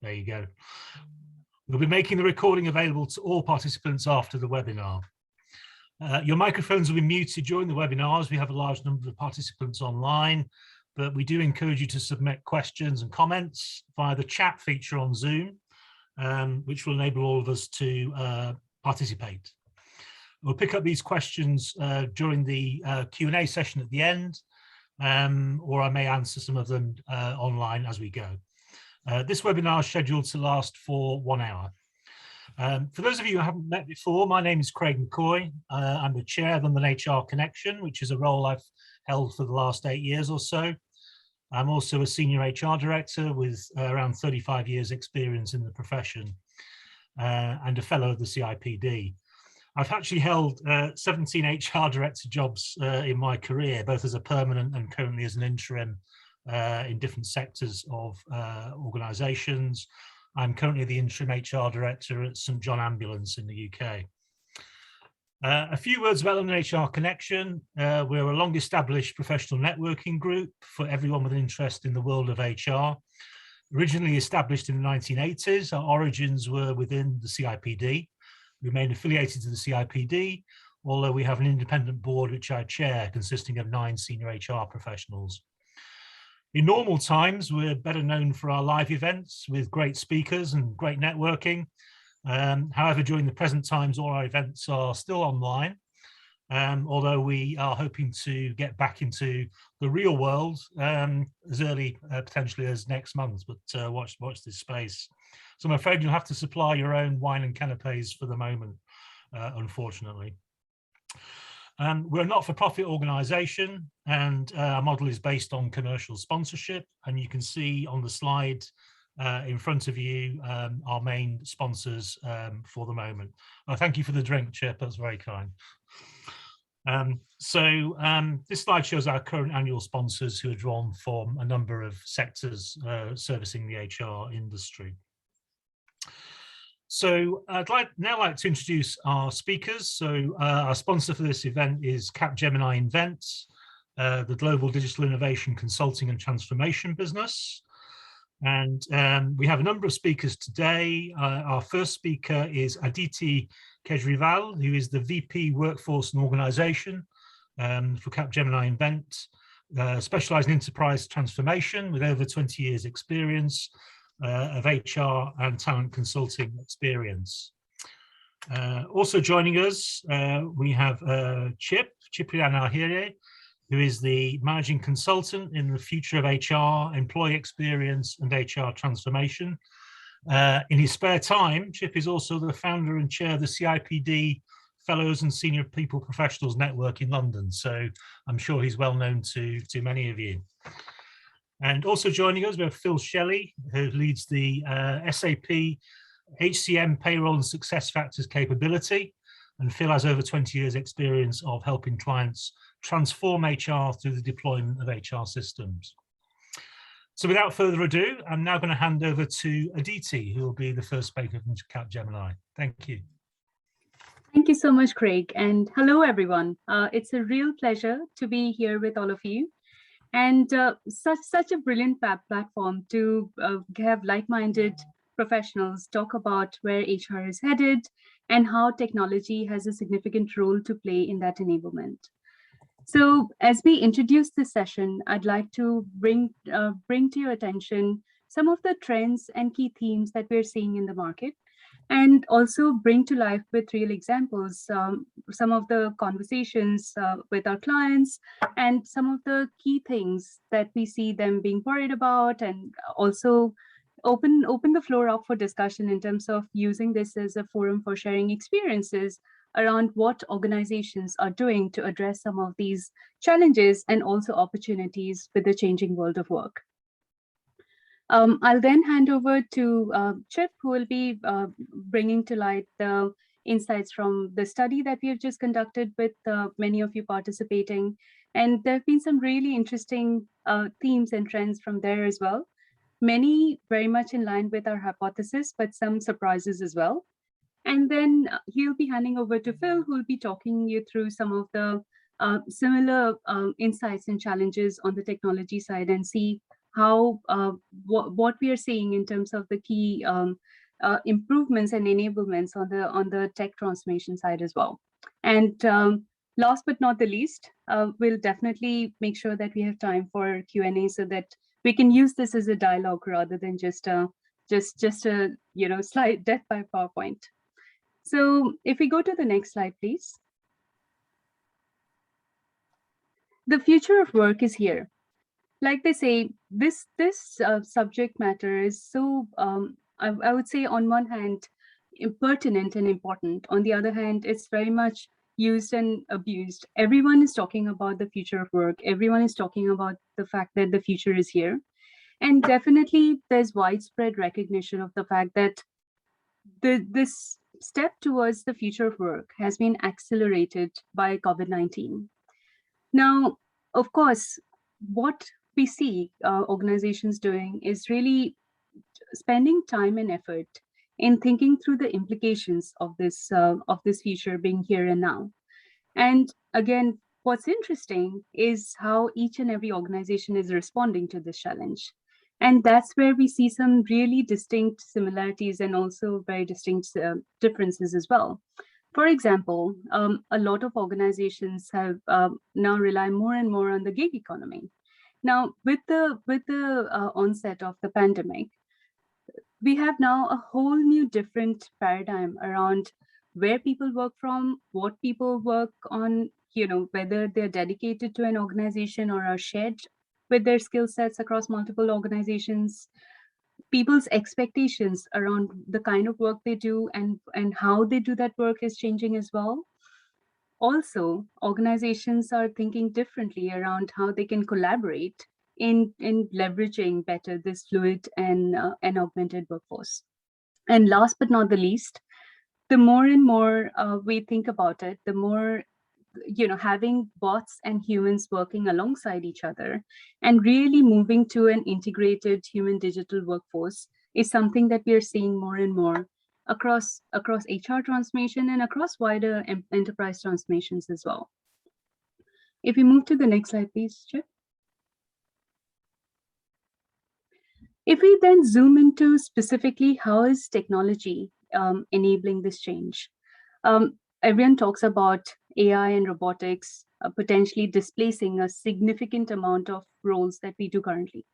There you go. We'll be making the recording available to all participants after the webinar. Your microphones will be muted during the webinars. We have a large number of participants online, but we do encourage you to submit questions and comments via the chat feature on Zoom, which will enable all of us to participate. We'll pick up these questions during the Q&A session at the end, or I may answer some of them online as we go. This webinar is scheduled to last for 1 hour. For those of you who haven't met before, my name is Craig McCoy. I'm the chair of the LHR Connection, which is a role I've held for the last 8 years or so. I'm also a senior HR director with around 35 years experience in the profession and a fellow of the CIPD. I've actually held 17 HR director jobs in my career, both as a permanent and currently as an interim in different sectors of organisations. I'm currently the interim HR director at St John Ambulance in the UK. A few words about the LHR Connection. We're a long-established professional networking group for everyone with an interest in the world of HR. Originally established in the 1980s, our origins were within the CIPD. We remain affiliated to the CIPD, although we have an independent board which I chair, consisting of 9 senior HR professionals. In normal times, we're better known for our live events with great speakers and great networking. However, during the present times, all our events are still online, although we are hoping to get back into the real world as early potentially as next month, but watch this space. So I'm afraid you'll have to supply your own wine and canapes for the moment, unfortunately. We're a not-for-profit organisation, and our model is based on commercial sponsorship. And you can see on the slide in front of you our main sponsors for the moment. Thank you for the drink, Chip. That's very kind. This slide shows our current annual sponsors who are drawn from a number of sectors servicing the HR industry. So I'd now like to introduce our speakers. So our sponsor for this event is Capgemini Invent, the global digital innovation consulting and transformation business. And we have a number of speakers today. Our first speaker is Aditi Kejriwal, who is the VP Workforce and Organisation for Capgemini Invent, specialised in enterprise transformation with over 20 years experience of HR and talent consulting experience. Also joining us, we have Ciprian Ahire, who is the managing consultant in the future of HR, employee experience and HR transformation. In his spare time, Chip is also the founder and chair of the CIPD Fellows and Senior People Professionals Network in London. So I'm sure he's well known to many of you. And also joining us, we have Phil Shelley, who leads the SAP HCM Payroll and Success Factors capability. And Phil has over 20 years experience of helping clients transform HR through the deployment of HR systems. So without further ado, I'm now going to hand over to Aditi, who will be the first speaker from Capgemini. Thank you. Thank you so much, Craig. And hello, everyone. It's a real pleasure to be here with all of you. And such a brilliant platform to have like-minded professionals talk about where HR is headed and how technology has a significant role to play in that enablement. So as we introduce this session, I'd like to bring to your attention some of the trends and key themes that we're seeing in the market, and also bring to life with real examples some of the conversations with our clients and some of the key things that we see them being worried about, and also open the floor up for discussion in terms of using this as a forum for sharing experiences around what organizations are doing to address some of these challenges and also opportunities with the changing world of work. I'll then hand over to Chip, who will be bringing to light the insights from the study that we have just conducted with many of you participating. And there have been some really interesting themes and trends from there as well. Many very much in line with our hypothesis, but some surprises as well. And then he'll be handing over to Phil, who will be talking you through some of the similar insights and challenges on the technology side, and see how what we are seeing in terms of the key improvements and enablements on the tech transformation side as well. And last but not the least, we'll definitely make sure that we have time for Q&A so that we can use this as a dialogue rather than just a slide death by PowerPoint. So if we go to the next slide, please. The future of work is here. Like they say, this subject matter is so, I would say on one hand, pertinent and important. On the other hand, it's very much used and abused. Everyone is talking about the future of work. Everyone is talking about the fact that the future is here. And definitely there's widespread recognition of the fact that this step towards the future of work has been accelerated by COVID-19. Now, of course, what we see organizations doing is really spending time and effort in thinking through the implications of this future being here and now. And again, what's interesting is how each and every organization is responding to this challenge. And that's where we see some really distinct similarities and also very distinct differences as well. For example, a lot of organizations have now rely more and more on the gig economy. Now, with the onset of the pandemic, we have now a whole new different paradigm around where people work from, what people work on, whether they're dedicated to an organization or are shared with their skill sets across multiple organizations. People's expectations around the kind of work they do and how they do that work is changing as well. Also, organizations are thinking differently around how they can collaborate in leveraging better this fluid and augmented workforce. And last but not the least, the more and more we think about it, the more having bots and humans working alongside each other and really moving to an integrated human digital workforce is something that we are seeing more and more across HR transformation and across wider enterprise transformations as well. If we move to the next slide, please, Chip. If we then zoom into specifically how is technology enabling this change? Everyone talks about AI and robotics potentially displacing a significant amount of roles that we do currently.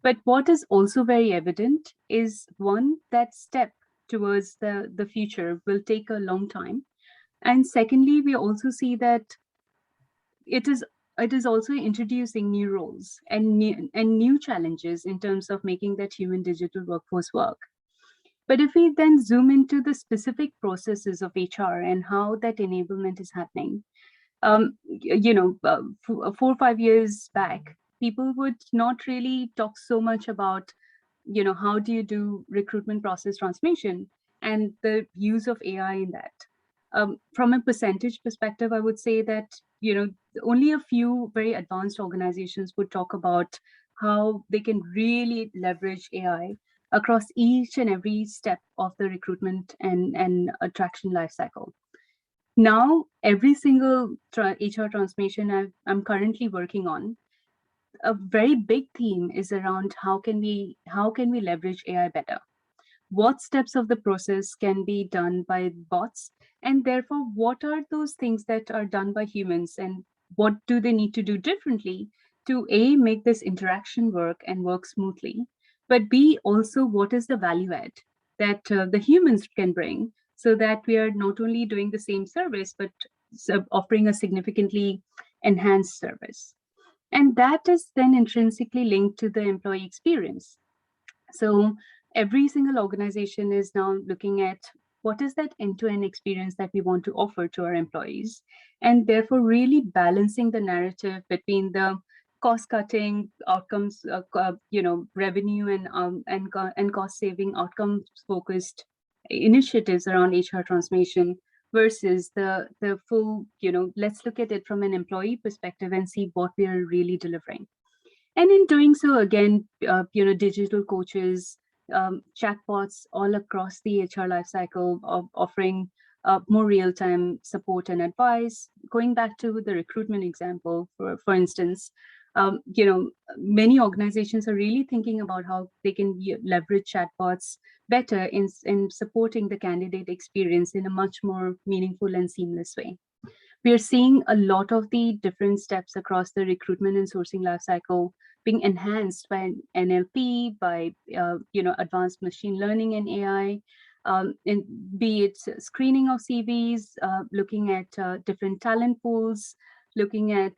But what is also very evident is one, that step towards the future will take a long time. And secondly, we also see that it is also introducing new roles and new challenges in terms of making that human digital workforce work. But if we then zoom into the specific processes of HR and how that enablement is happening, 4 or 5 years back, people would not really talk so much about, how do you do recruitment process transformation and the use of AI in that. From a percentage perspective, I would say that, only a few very advanced organizations would talk about how they can really leverage AI across each and every step of the recruitment and attraction lifecycle. Now, every single HR transformation I'm currently working on, a very big theme is around how can we leverage AI better? What steps of the process can be done by bots? And therefore, what are those things that are done by humans and what do they need to do differently to A, make this interaction work and work smoothly, but B, also what is the value add that the humans can bring so that we are not only doing the same service, but offering a significantly enhanced service. And that is then intrinsically linked to the employee experience. So every single organization is now looking at what is that end-to-end experience that we want to offer to our employees, and therefore really balancing the narrative between the cost-cutting outcomes, revenue and cost-saving outcomes-focused initiatives around HR transformation versus the full, let's look at it from an employee perspective and see what we are really delivering. And in doing so, again, digital coaches, chatbots all across the HR lifecycle of offering more real-time support and advice. Going back to the recruitment example, for instance, many organizations are really thinking about how they can leverage chatbots better in supporting the candidate experience in a much more meaningful and seamless way. We are seeing a lot of the different steps across the recruitment and sourcing lifecycle being enhanced by NLP, by advanced machine learning and AI, and be it screening of CVs, looking at different talent pools, looking at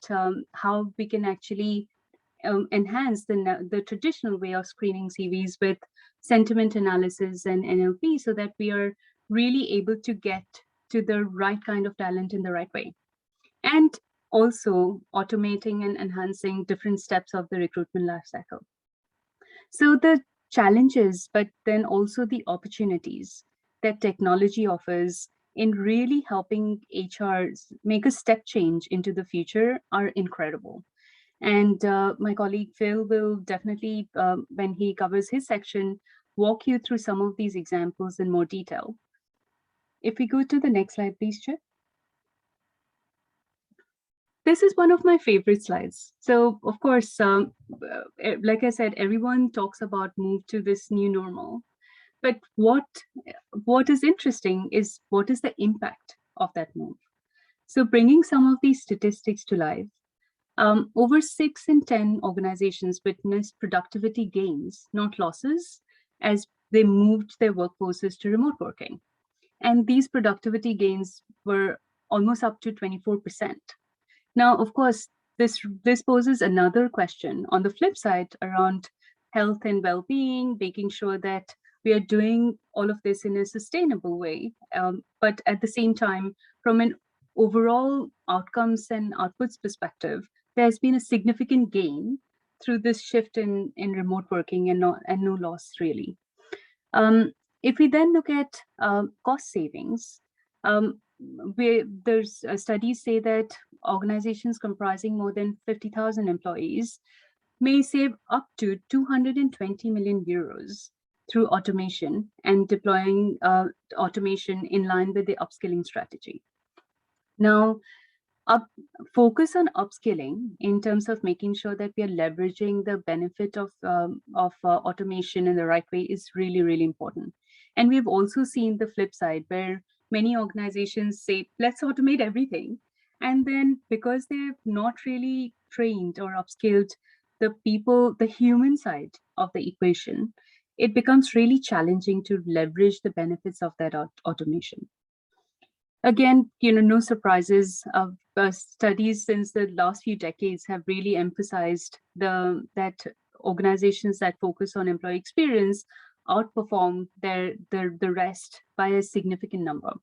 how we can actually enhance the traditional way of screening CVs with sentiment analysis and NLP, so that we are really able to get to the right kind of talent in the right way. And also automating and enhancing different steps of the recruitment lifecycle. So the challenges, but then also the opportunities that technology offers in really helping HRs make a step change into the future are incredible. And my colleague Phil will definitely, when he covers his section, walk you through some of these examples in more detail. If we go to the next slide, please, Chip. This is one of my favorite slides. So, of course, like I said, everyone talks about move to this new normal. But what is interesting is what is the impact of that move? So bringing some of these statistics to life, over 6 in 10 organizations witnessed productivity gains, not losses, as they moved their workforces to remote working. And these productivity gains were almost up to 24%. Now, of course, this poses another question on the flip side around health and well-being, making sure that we are doing all of this in a sustainable way. But at the same time, from an overall outcomes and outputs perspective, there's been a significant gain through this shift in remote working and no loss really. If we then look at cost savings, there's studies say that organizations comprising more than 50,000 employees may save up to 220 million euros through automation and deploying automation in line with the upskilling strategy. Now, focus on upskilling in terms of making sure that we are leveraging the benefit of automation in the right way is really, really important. And we've also seen the flip side where many organizations say, let's automate everything. And then because they've not really trained or upskilled the people, the human side of the equation, it becomes really challenging to leverage the benefits of that automation. Again, no surprises. Studies since the last few decades have really emphasized that organizations that focus on employee experience outperform the rest by a significant number.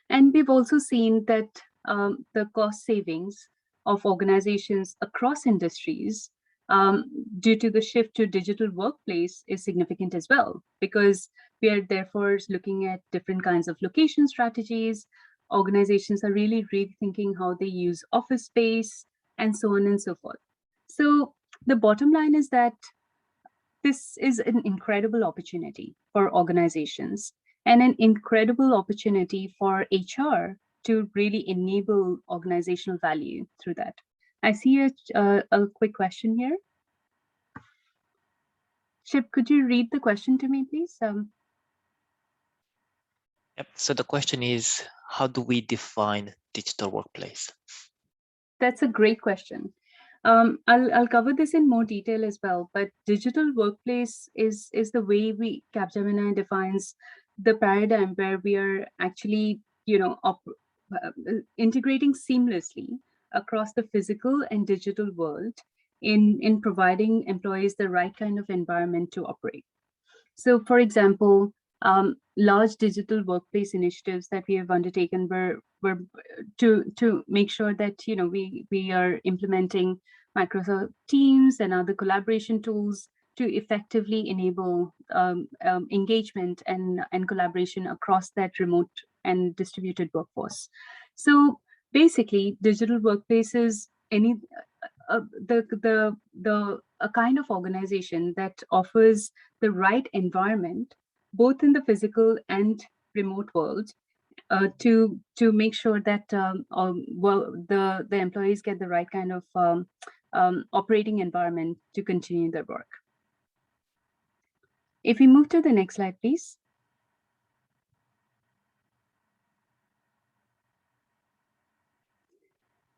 And we've also seen that the cost savings of organizations across industries due to the shift to digital workplace is significant as well, because we are therefore looking at different kinds of location strategies. Organizations are really rethinking how they use office space and so on and so forth. So the bottom line is that this is an incredible opportunity for organizations and an incredible opportunity for HR to really enable organizational value through that. I see a quick question here. Chip, could you read the question to me, please? Yep. So the question is, how do we define digital workplace? That's a great question. I'll cover this in more detail as well, but digital workplace is the way Capgemini defines the paradigm where we are actually, integrating seamlessly across the physical and digital world in providing employees the right kind of environment to operate. So, for example, large digital workplace initiatives that we have undertaken were to make sure that we are implementing Microsoft Teams and other collaboration tools to effectively enable engagement and collaboration across that remote and distributed workforce. So basically, digital workplaces, a kind of organization that offers the right environment, both in the physical and remote world, to make sure that the employees get the right kind of operating environment to continue their work. If we move to the next slide, please.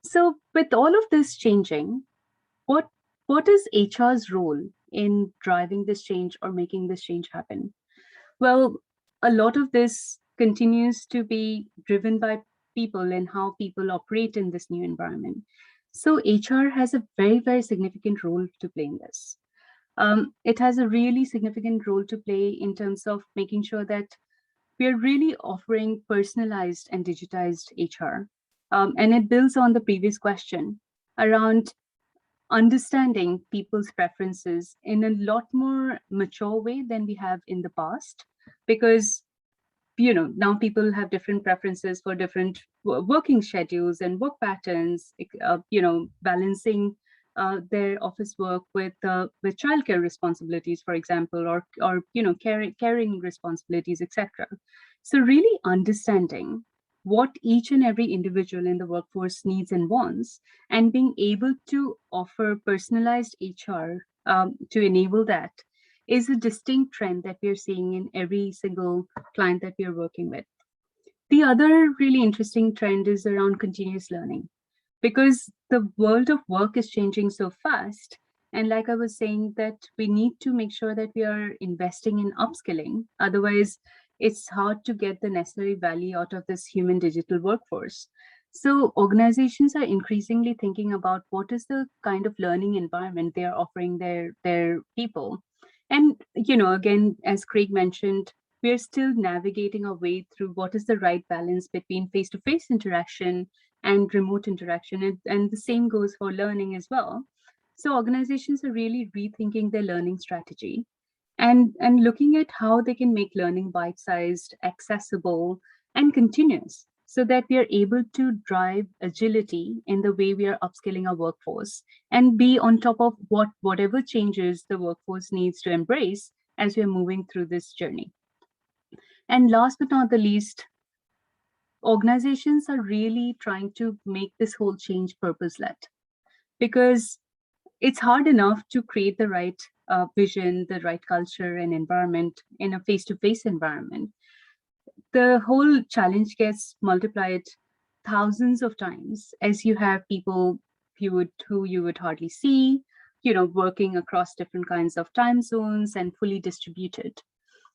So with all of this changing, what is HR's role in driving this change or making this change happen? Well, a lot of this continues to be driven by people and how people operate in this new environment. So HR has a very, very significant role to play in this. It has a really significant role to play in terms of making sure that we are really offering personalized and digitized HR. And it builds on the previous question around understanding people's preferences in a lot more mature way than we have in the past, because now people have different preferences for different working schedules and work patterns, balancing their office work with childcare responsibilities, for example, or caring responsibilities, etc. So really understanding what each and every individual in the workforce needs and wants, and being able to offer personalized HR to enable that is a distinct trend that we're seeing in every single client that we're working with. The other really interesting trend is around continuous learning, because the world of work is changing so fast. And like I was saying, that we need to make sure that we are investing in upskilling. Otherwise, it's hard to get the necessary value out of this human digital workforce. So organizations are increasingly thinking about what is the kind of learning environment they are offering their people. And, again, as Craig mentioned, we're still navigating our way through what is the right balance between face-to-face interaction and remote interaction. And the same goes for learning as well. So organizations are really rethinking their learning strategy and looking at how they can make learning bite-sized, accessible, and continuous, so that we are able to drive agility in the way we are upskilling our workforce and be on top of whatever changes the workforce needs to embrace as we're moving through this journey. And last but not the least, organizations are really trying to make this whole change purpose-led, because it's hard enough to create the right vision, the right culture and environment in a face-to-face environment. The whole challenge gets multiplied thousands of times as you have people who you would hardly see, working across different kinds of time zones and fully distributed.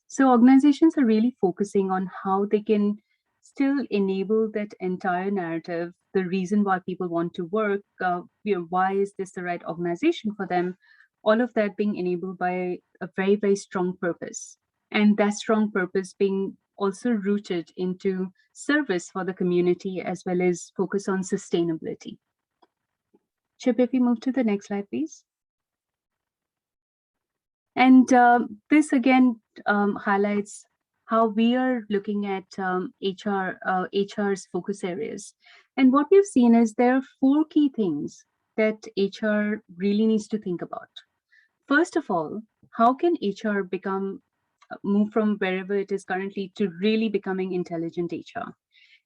So organizations are really focusing on how they can still enable that entire narrative, the reason why people want to work, why is this the right organization for them, all of that being enabled by a very, very strong purpose. And that strong purpose being also rooted into service for the community, as well as focus on sustainability. Chip, if we move to the next slide, please. And this again highlights how we are looking at HR's focus areas. And what we've seen is there are 4 key things that HR really needs to think about. First of all, how can HR move from wherever it is currently to really becoming intelligent HR?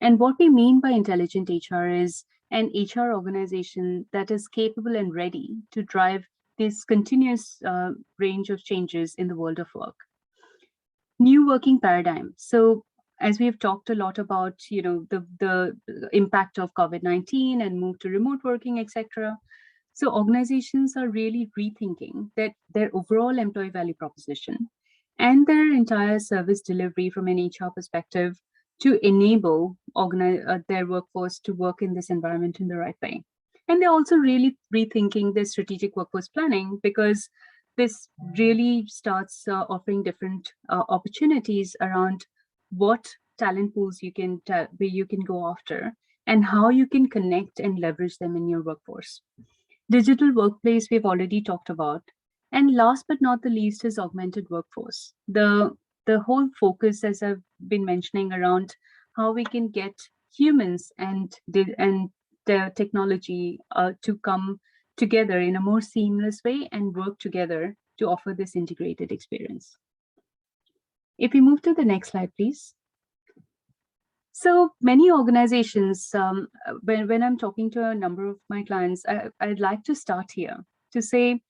And what we mean by intelligent HR is an HR organization that is capable and ready to drive this continuous range of changes in the world of work. New working paradigm. So as we've talked a lot about, the impact of COVID-19 and move to remote working, etc. So organizations are really rethinking that their overall employee value proposition and their entire service delivery from an HR perspective to enable their workforce to work in this environment in the right way. And they're also really rethinking their strategic workforce planning, because this really starts offering different opportunities around what talent pools you can go after and how you can connect and leverage them in your workforce. Digital workplace, we've already talked about. And last but not the least is augmented workforce. The whole focus, as I've been mentioning, around how we can get humans and the technology to come together in a more seamless way and work together to offer this integrated experience. If we move to the next slide, please. So many organizations, when I'm talking to a number of my clients, I'd like to start here to say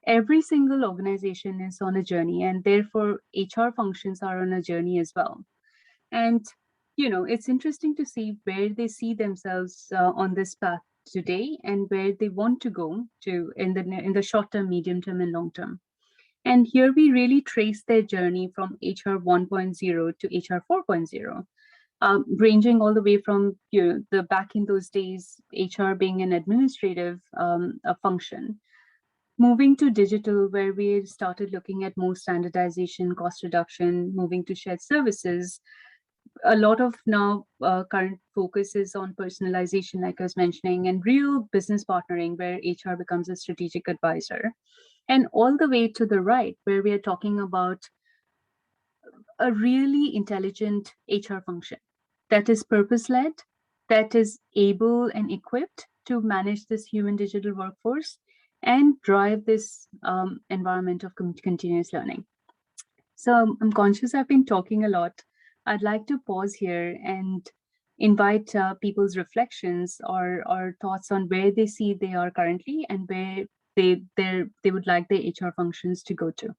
every single organization is on a journey, and therefore HR functions are on a journey as well. And, it's interesting to see where they see themselves on this path today and where they want to go to in the short term, medium term, and long term. And here we really trace their journey from HR 1.0 to HR 4.0. Ranging all the way from the back in those days, HR being an administrative a function, moving to digital, where we started looking at more standardization, cost reduction, moving to shared services. A lot of now current focus is on personalization, like I was mentioning, and real business partnering, where HR becomes a strategic advisor. And all the way to the right, where we are talking about a really intelligent HR function that is purpose-led, that is able and equipped to manage this human digital workforce and drive this environment of continuous learning. So I'm conscious I've been talking a lot. I'd like to pause here and invite people's reflections or thoughts on where they see they are currently and where they would like their HR functions to go to.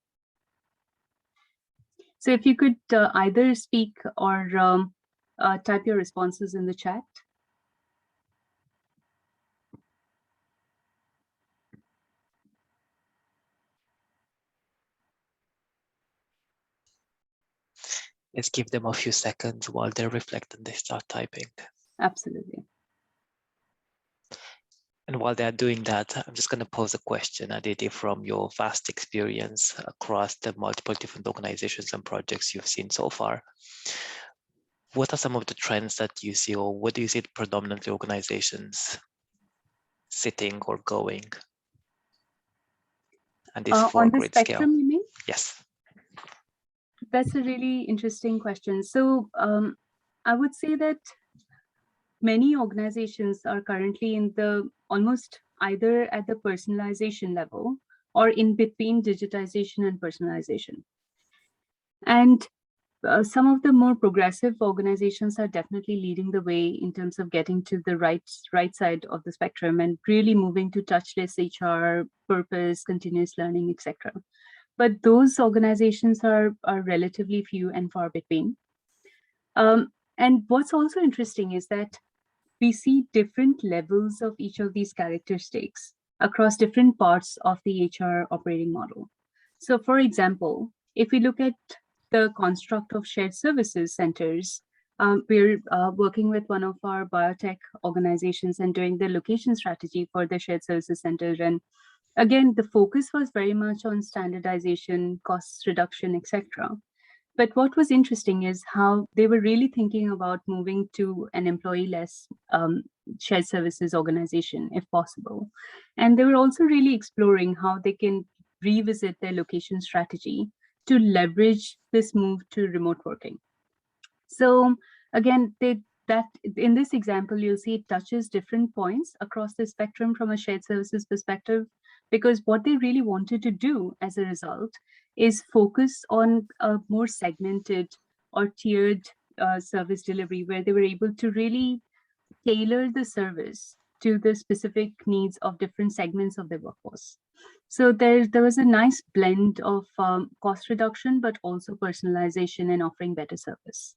So if you could either speak or type your responses in the chat. Let's give them a few seconds while they reflect and they start typing. Absolutely. And while they're doing that, I'm just going to pose a question, Aditi, from your vast experience across the multiple different organizations and projects you've seen so far. What are some of the trends that you see, or what do you see predominantly organizations sitting or going? And this on the grid spectrum, scale. you mean? Yes. That's a really interesting question. So I would say that many organizations are currently in the almost either at the personalization level or in between digitization and personalization. And some of the more progressive organizations are definitely leading the way in terms of getting to the right side of the spectrum and really moving to touchless HR, purpose, continuous learning, etc. But those organizations are relatively few and far between. And what's also interesting is that we see different levels of each of these characteristics across different parts of the HR operating model. So for example, if we look at the construct of shared services centers, we're working with one of our biotech organizations and doing the location strategy for the shared services center. And again, the focus was very much on standardization, cost reduction, etc. But what was interesting is how they were really thinking about moving to an employee-less shared services organization, if possible. And they were also really exploring how they can revisit their location strategy to leverage this move to remote working. So again, that in this example, you'll see it touches different points across the spectrum from a shared services perspective, because what they really wanted to do as a result is focus on a more segmented or tiered service delivery, where they were able to really tailor the service to the specific needs of different segments of the workforce. So there was a nice blend of cost reduction, but also personalization and offering better service.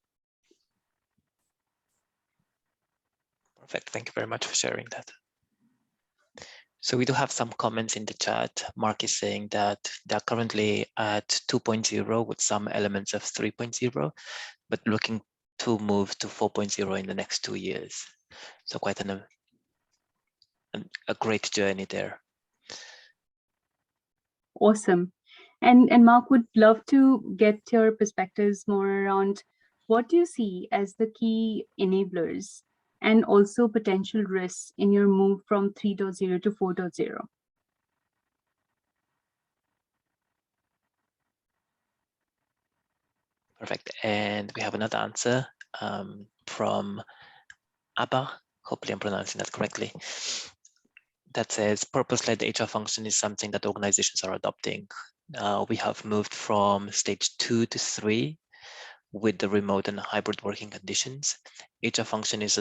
Perfect. Thank you very much for sharing that. So we do have some comments in the chat. Mark is saying that they're currently at 2.0 with some elements of 3.0, but looking to move to 4.0 in the next 2 years. So quite a great journey there. Awesome. And Mark, would love to get your perspectives more around what do you see as the key enablers and also potential risks in your move from 3.0 to 4.0? Perfect. And we have another answer from Abba, hopefully I'm pronouncing that correctly, that says purpose-led HR function is something that organizations are adopting. We have moved from stage 2 to 3 with the remote and hybrid working conditions, HR function is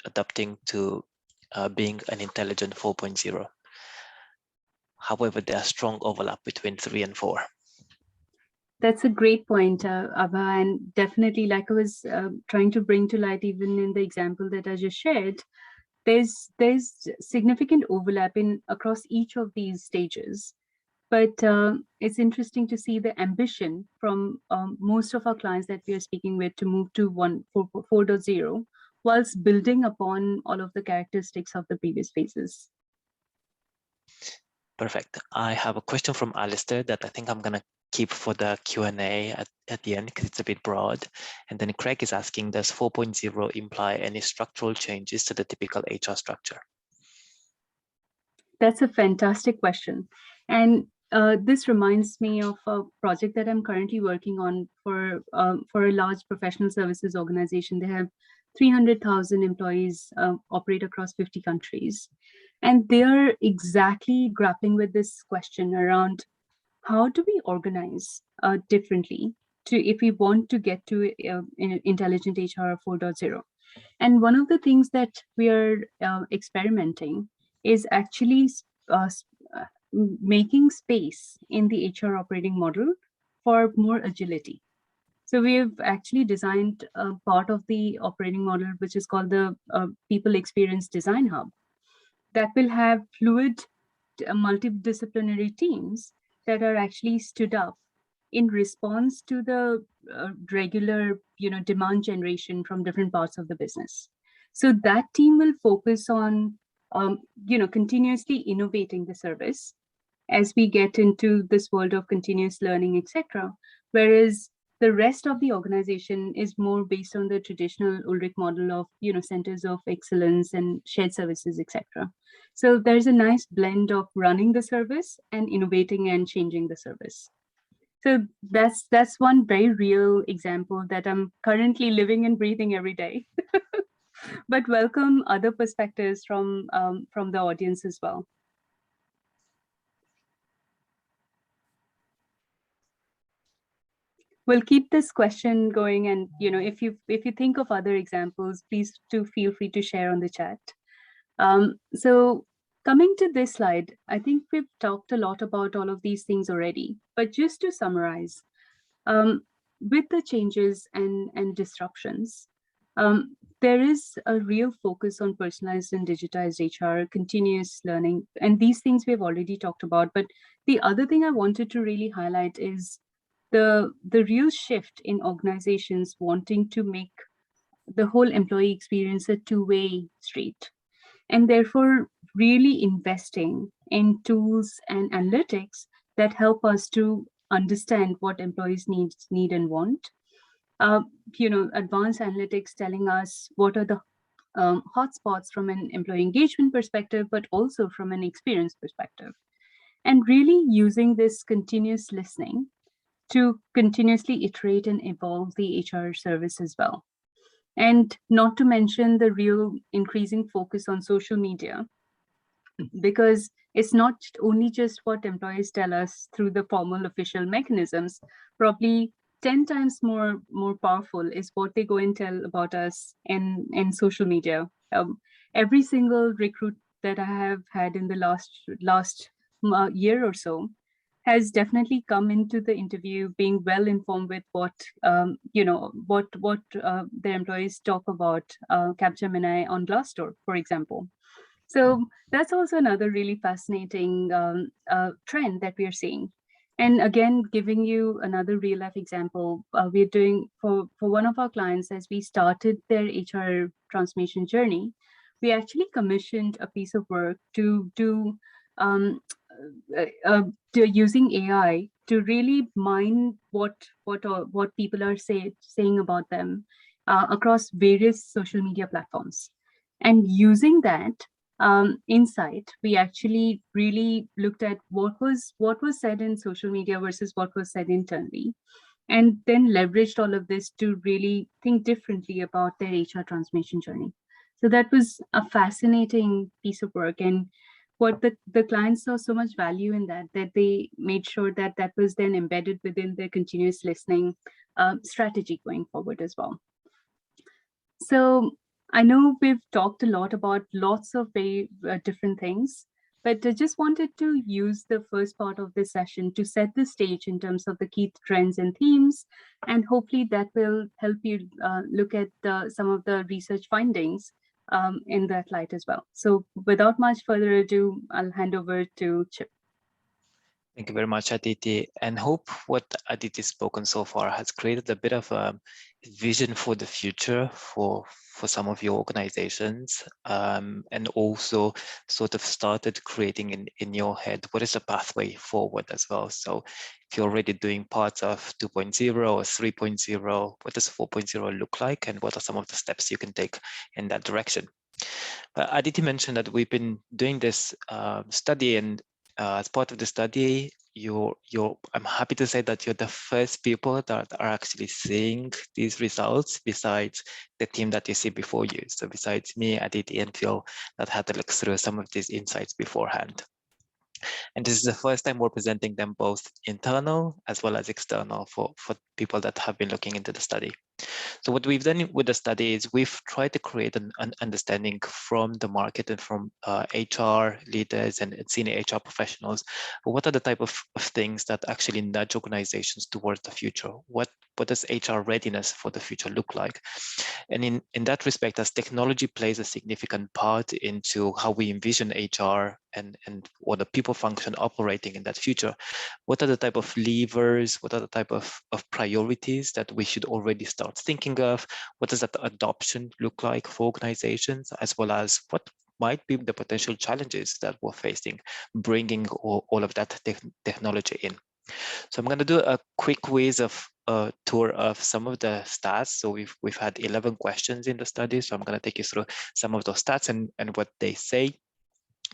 adapting to being an intelligent 4.0. However, there are strong overlap between 3 and 4. That's a great point, Abha, and definitely, like I was trying to bring to light, even in the example that I just shared, there's significant overlap across each of these stages. But it's interesting to see the ambition from most of our clients that we are speaking with to move to 4.0, whilst building upon all of the characteristics of the previous phases. Perfect. I have a question from Alistair that I think I'm going to keep for the Q&A at the end because it's a bit broad. And then Craig is asking, does 4.0 imply any structural changes to the typical HR structure? That's a fantastic question. And this reminds me of a project that I'm currently working on for a large professional services organization. They have 300,000 employees, operate across 50 countries. And they are exactly grappling with this question around how do we organize differently if we want to get to intelligent HR 4.0. And one of the things that we are experimenting is actually making space in the HR operating model for more agility. So we've actually designed a part of the operating model, which is called the People Experience Design Hub, that will have fluid multidisciplinary teams that are actually stood up in response to the regular, demand generation from different parts of the business. So that team will focus on, continuously innovating the service as we get into this world of continuous learning, etc. Whereas the rest of the organization is more based on the traditional Ulrich model of, centers of excellence and shared services, etc. So there's a nice blend of running the service and innovating and changing the service. So that's one very real example that I'm currently living and breathing every day. But welcome other perspectives from the audience as well. We'll keep this question going, and if you think of other examples, please do feel free to share on the chat. So coming to this slide, I think we've talked a lot about all of these things already, but just to summarize, with the changes and disruptions, there is a real focus on personalized and digitized HR, continuous learning, and these things we've already talked about. But the other thing I wanted to really highlight is the real shift in organizations wanting to make the whole employee experience a two-way street, and therefore really investing in tools and analytics that help us to understand what employees need and want. Advanced analytics telling us what are the hotspots from an employee engagement perspective, but also from an experience perspective. And really using this continuous listening to continuously iterate and evolve the HR service as well. And not to mention the real increasing focus on social media, because it's not only just what employees tell us through the formal official mechanisms. Probably 10 times more powerful is what they go and tell about us in social media. Every single recruit that I have had in the last year or so has definitely come into the interview being well informed with what their employees talk about Capgemini on Glassdoor, for example. So that's also another really fascinating trend that we are seeing. And again, giving you another real life example, we're doing for one of our clients, as we started their HR transformation journey, we actually commissioned a piece of work to do using AI to really mine what people are saying about them across various social media platforms. And using that insight, we actually really looked at what was said in social media versus what was said internally, and then leveraged all of this to really think differently about their HR transformation journey. So that was a fascinating piece of work. And what the clients saw so much value in that they made sure that that was then embedded within their continuous listening strategy going forward as well. So I know we've talked a lot about lots of very different things, but I just wanted to use the first part of this session to set the stage in terms of the key trends and themes, and hopefully that will help you look at some of the research findings in that light as well. So without much further ado, I'll hand over to Chip. Thank you very much, Aditi, and hope what Aditi has spoken so far has created a bit of a vision for the future for some of your organizations, and also sort of started creating in your head what is the pathway forward as well. So if you're already doing parts of 2.0 or 3.0, what does 4.0 look like, and what are some of the steps you can take in that direction? Aditi mentioned that we've been doing this study, and as part of the study, I'm happy to say that you're the first people that are actually seeing these results besides the team that you see before you. So besides me, Aditi, and Phil that had to look through some of these insights beforehand. And this is the first time we're presenting them both internal as well as external for people that have been looking into the study. So what we've done with the study is we've tried to create an understanding from the market and from HR leaders and senior HR professionals. What are the type of things that actually nudge organizations towards the future? What does HR readiness for the future look like? And in that respect, as technology plays a significant part into how we envision HR and or the people function operating in that future, what are the type of levers, what are the type of priorities that we should already start thinking of? What does that adoption look like for organizations, as well as what might be the potential challenges that we're facing bringing all of that technology in? So I'm going to do a quick quiz of a tour of some of the stats. So we've had 11 questions in the study. So I'm going to take you through some of those stats and what they say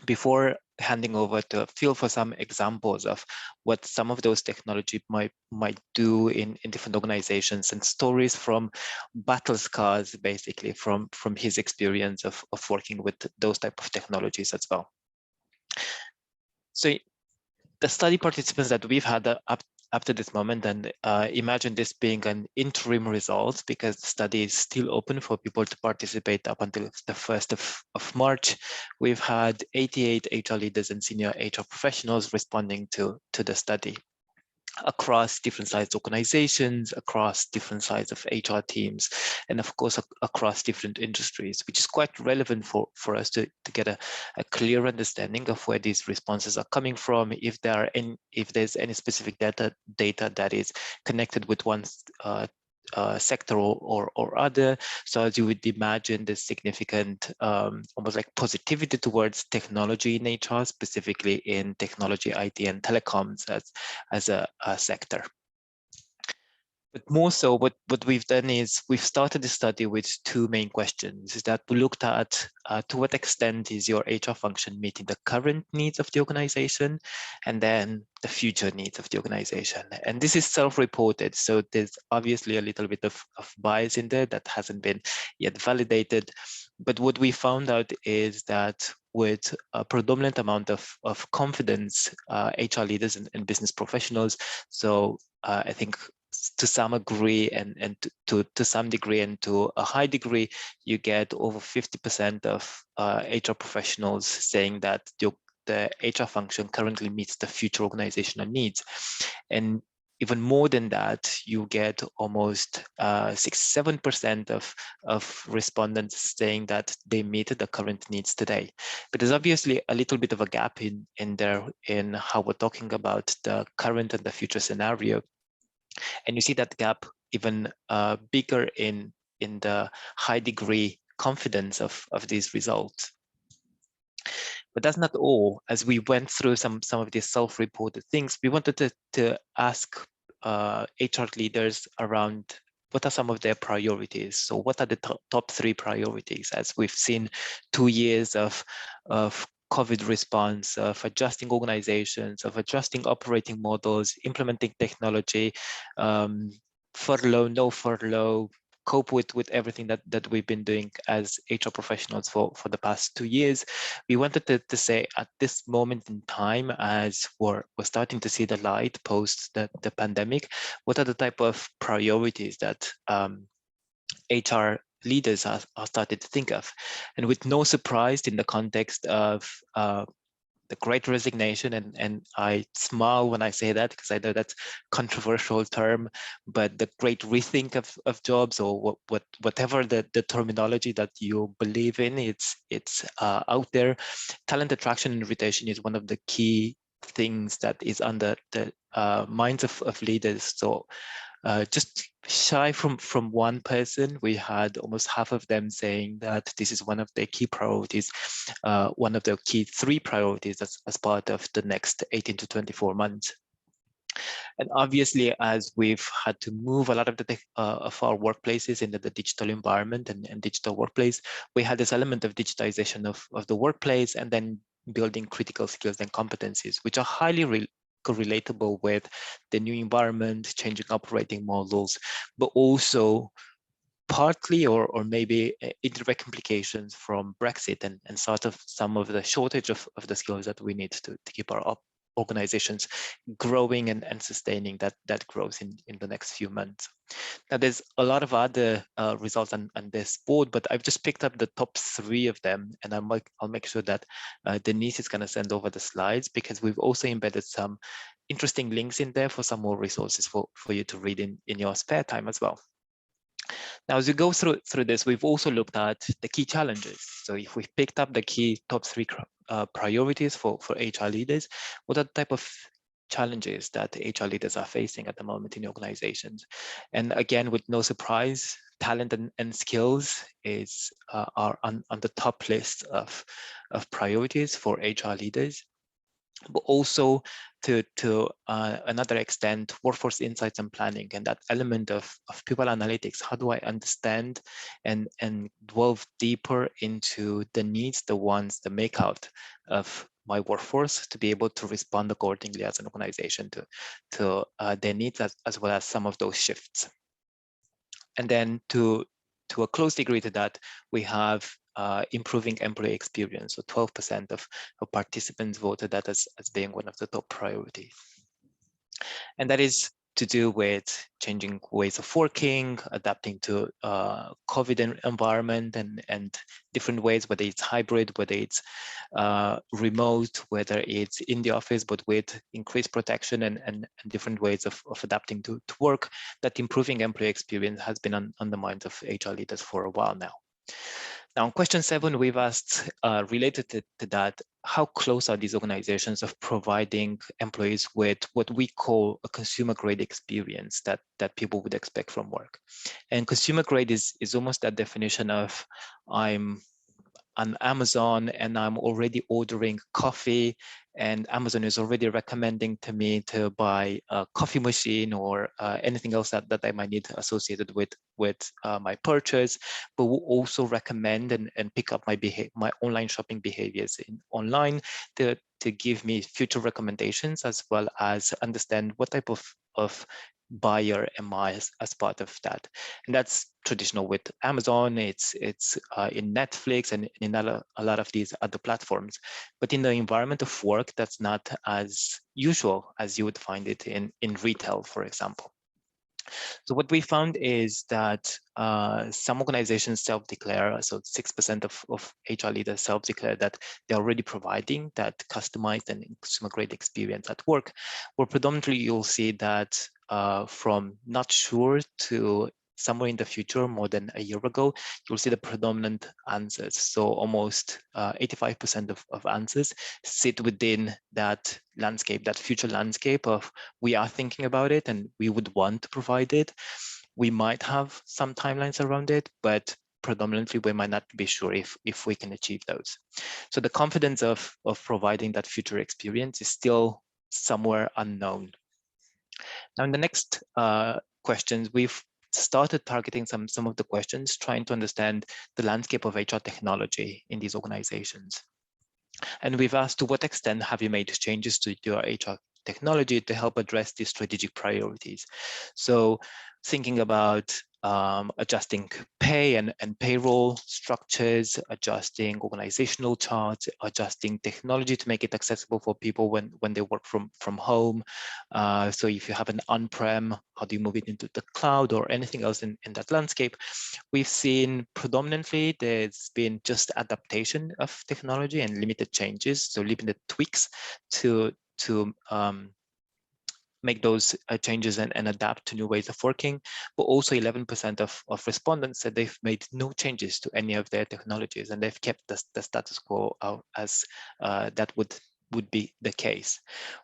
before handing over to Phil for some examples of what some of those technology might do in different organizations, and stories from battle scars, basically from his experience of working with those type of technologies as well. So the study participants that we've had up to this moment, and imagine this being an interim result because the study is still open for people to participate up until the 1st of March. We've had 88 HR leaders and senior HR professionals responding to the study across different sized organizations, across different sizes of HR teams, and of course across different industries, which is quite relevant for us to get a clear understanding of where these responses are coming from, if there's any specific data that is connected with one sector or other. So as you would imagine, there's significant almost like positivity towards technology in HR, specifically in technology, IT, and telecoms as a sector. But more so, what we've done is we've started the study with two main questions. Is that we looked at to what extent is your HR function meeting the current needs of the organization, and then the future needs of the organization. And this is self-reported, so there's obviously a little bit of bias in there that hasn't been yet validated. But what we found out is that with a predominant amount of confidence, HR leaders and business professionals, so I think to some degree and to some degree and to a high degree, you get over 50% of HR professionals saying that the HR function currently meets the future organizational needs. And even more than that, you get almost 6-7% of respondents saying that they meet the current needs today. But there's obviously a little bit of a gap in there in how we're talking about the current and the future scenario. And you see that gap even bigger in the high degree confidence of these results. But that's not all. As we went through some of these self-reported things, we wanted to ask HR leaders around what are some of their priorities. So what are the top 3 priorities? As we've seen 2 years of COVID response, of adjusting organizations, of adjusting operating models, implementing technology, furlough, no furlough, cope with everything that we've been doing as HR professionals for the past 2 years, we wanted to say at this moment in time, as we're starting to see the light post the pandemic, what are the type of priorities that HR leaders are started to think of? And with no surprise in the context of the Great Resignation, and I smile when I say that because I know that's controversial term, but the great rethink of jobs, or whatever the terminology that you believe in, it's out there. Talent attraction and retention is one of the key things that is under the minds of leaders. So just shy from one person, we had almost half of them saying that this is one of their key priorities, one of the key 3 priorities as part of the next 18 to 24 months. And obviously, as we've had to move a lot of of our workplaces into the digital environment and digital workplace, we had this element of digitization of the workplace, and then building critical skills and competencies, which are highly relatable with the new environment, changing operating models, but also partly or maybe indirect implications from Brexit and sort of some of the shortage of the skills that we need to keep our organizations growing and sustaining that growth in the next few months. Now, there's a lot of other results on this board, but I've just picked up the top 3 of them, and I'll make sure that Denise is going to send over the slides, because we've also embedded some interesting links in there for some more resources for you to read in your spare time as well. Now, as we go through this, we've also looked at the key challenges. So if we've picked up the key top 3 priorities for HR leaders, what are the type of challenges that HR leaders are facing at the moment in organizations? And again, with no surprise, talent and skills are on the top list of priorities for HR leaders. But also to another extent, workforce insights and planning, and that element of people analytics. How do I understand and delve deeper into the needs, the ones, the makeout of my workforce, to be able to respond accordingly as an organization to their needs, as well as some of those shifts. And then to a close degree to that, we have improving employee experience. So 12% of participants voted that as being one of the top priorities. And that is to do with changing ways of working, adapting to COVID environment and different ways, whether it's hybrid, whether it's remote, whether it's in the office, but with increased protection and different ways of adapting to work. That improving employee experience has been on the minds of HR leaders for a while now. Now, on question 7, we've asked, related to that, how close are these organizations of providing employees with what we call a consumer grade experience that people would expect from work? And consumer grade is almost that definition of, I'm on Amazon and I'm already ordering coffee, and Amazon is already recommending to me to buy a coffee machine or anything else that I might need associated with my purchase, but will also recommend and pick up my online shopping behaviors online to give me future recommendations, as well as understand what type of buyer am I as part of that. And that's traditional with Amazon, it's in Netflix and in a lot of these other platforms. But in the environment of work, that's not as usual as you would find it in retail, for example. So what we found is that some organizations self-declare, so 6% of HR leaders self-declare that they're already providing that customized and consumer-grade experience at work, where predominantly you'll see that from not sure to somewhere in the future, more than a year ago, you'll see the predominant answers. So almost 85% of answers sit within that landscape, that future landscape of, we are thinking about it and we would want to provide it. We might have some timelines around it, but predominantly we might not be sure if we can achieve those. So the confidence of providing that future experience is still somewhere unknown. Now, in the next questions, we've started targeting some of the questions, trying to understand the landscape of HR technology in these organizations. And we've asked, to what extent have you made changes to your HR technology to help address these strategic priorities. So thinking about adjusting pay and payroll structures, adjusting organizational charts, adjusting technology to make it accessible for people when they work from home. So if you have an on-prem, how do you move it into the cloud or anything else in that landscape? We've seen predominantly there's been just adaptation of technology and limited changes, so limited tweaks to make those changes and adapt to new ways of working. But also 11% of respondents said they've made no changes to any of their technologies, and they've kept the status quo as that would be the case.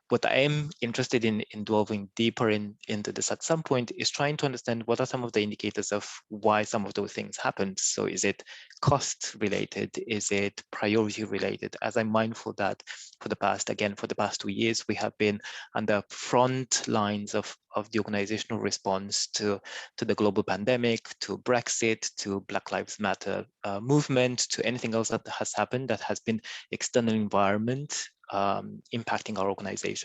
What I am interested in delving deeper into this at some point is trying to understand what are some of the indicators of why some of those things happened. So is it cost related? Is it priority related? As I'm mindful that for the past 2 years, we have been on the front lines of the organizational response to the global pandemic, to Brexit, to Black Lives Matter movement, to anything else that has happened that has been external environment impacting our organizations.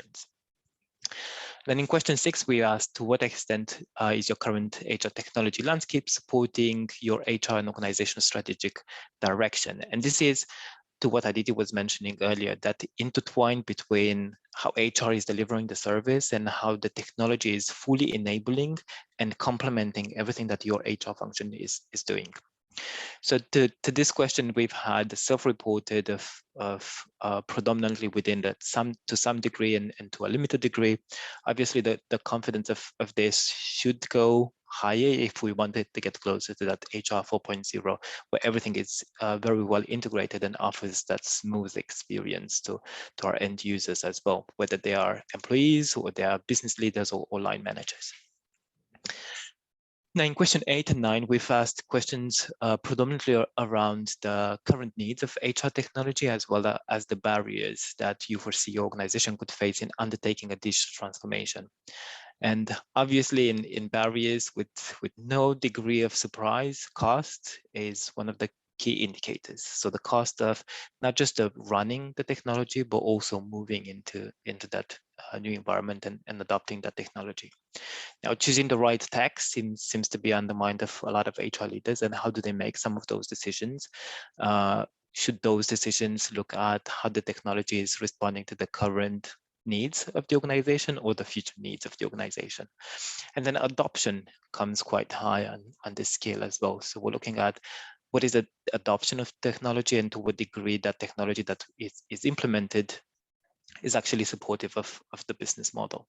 Then in question 6, we asked, to what extent is your current HR technology landscape supporting your HR and organizational strategic direction? And this is to what Aditi was mentioning earlier, that intertwined between how HR is delivering the service and how the technology is fully enabling and complementing everything that your HR function is doing. So to this question, we've had self-reported of predominantly within that to some degree and to a limited degree. Obviously, the confidence of this should go higher if we wanted to get closer to that HR 4.0, where everything is very well integrated and offers that smooth experience to our end users as well, whether they are employees or they are business leaders or line managers. Now, in question 8 and 9, we've asked questions predominantly around the current needs of HR technology, as well as the barriers that you foresee your organization could face in undertaking a digital transformation. And obviously, in barriers with no degree of surprise, cost is one of the key indicators. So the cost of not just of running the technology, but also moving into that new environment and adopting that technology. Now, choosing the right tech seems to be on the mind of a lot of HR leaders, and how do they make some of those decisions? Should those decisions look at how the technology is responding to the current needs of the organization or the future needs of the organization? And then adoption comes quite high on this scale as well. So we're looking at what is the adoption of technology and to what degree that technology that is implemented is actually supportive of the business model.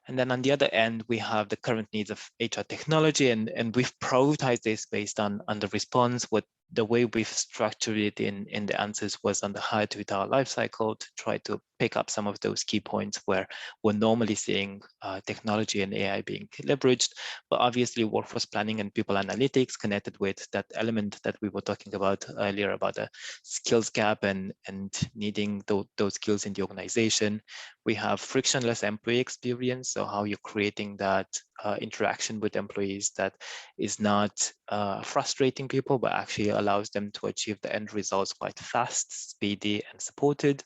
And then on the other end, we have the current needs of HR technology, and we've prioritized this based on the response. The way we've structured it in the answers was on the hire to retire life cycle to try to pick up some of those key points where we're normally seeing technology and AI being leveraged, but obviously workforce planning and people analytics connected with that element that we were talking about earlier about the skills gap and needing those skills in the organization. We have frictionless employee experience, so how you're creating that interaction with employees that is not frustrating people, but actually allows them to achieve the end results quite fast, speedy, and supported.